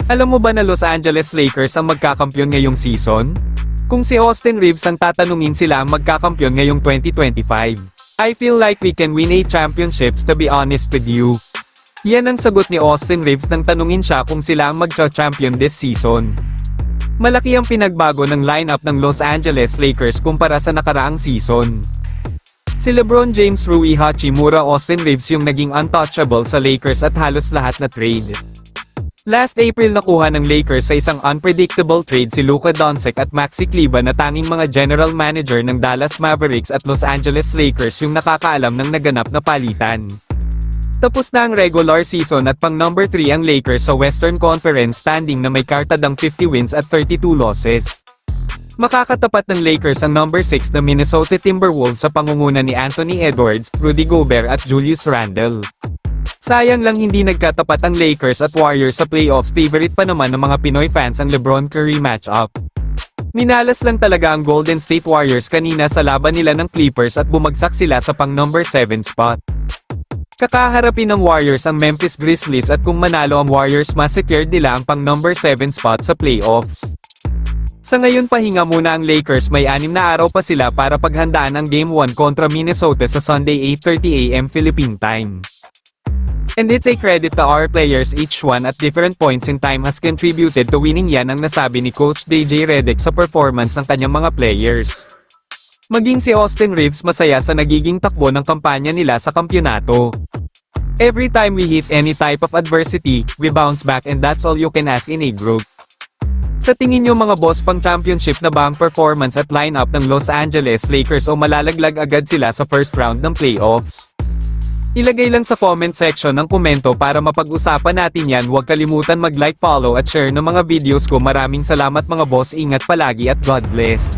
Alam mo ba na Los Angeles Lakers ang magkakampyon ngayong season? Kung si Austin Reeves ang tatanungin, sila ang magkakampyon ngayong 2025. I feel like we can win 8 championships, to be honest with you. Yan ang sagot ni Austin Reeves nang tanungin siya kung sila ang magcha-champion this season. Malaki ang pinagbago ng lineup ng Los Angeles Lakers kumpara sa nakaraang season. Si LeBron James, Rui Hachimura, Austin Reeves yung naging untouchable sa Lakers at halos lahat na trade. Last April nakuha ng Lakers sa isang unpredictable trade si Luka Doncic at Maxi Kleber na tanging mga general manager ng Dallas Mavericks at Los Angeles Lakers yung nakakaalam ng naganap na palitan. Tapos na ang regular season at pang number 3 ang Lakers sa Western Conference standing na may kartadang 50 wins at 32 losses. Makakatapat ng Lakers ang number 6 na Minnesota Timberwolves sa pangunguna ni Anthony Edwards, Rudy Gobert at Julius Randle. Sayang lang hindi nagkatapat ang Lakers at Warriors sa playoffs. Favorite pa naman ng mga Pinoy fans ang LeBron Curry matchup. Minalas lang talaga ang Golden State Warriors kanina sa laban nila ng Clippers at bumagsak sila sa pang number 7 spot. Kakaharapin ng Warriors ang Memphis Grizzlies at kung manalo ang Warriors, ma-secured nila ang pang number 7 spot sa playoffs. Sa ngayon pahinga muna ang Lakers, may 6 na araw pa sila para paghandaan ang Game 1 kontra Minnesota sa Sunday 8:30 AM Philippine time. And it's a credit to our players, each one at different points in time has contributed to winning. Yan ang nasabi ni Coach JJ Redick sa performance ng kanyang mga players. Maging si Austin Reeves masaya sa nagiging takbo ng kampanya nila sa kampyonato. Every time we hit any type of adversity, we bounce back, and that's all you can ask in a group. Sa tingin nyo mga boss, pang championship na ba ang performance at lineup ng Los Angeles Lakers o malalaglag agad sila sa first round ng playoffs? Ilagay lang sa comment section ng komento para mapag-usapan natin yan. Huwag kalimutan mag-like, follow at share ng mga videos ko. Maraming salamat mga boss, ingat palagi at God bless.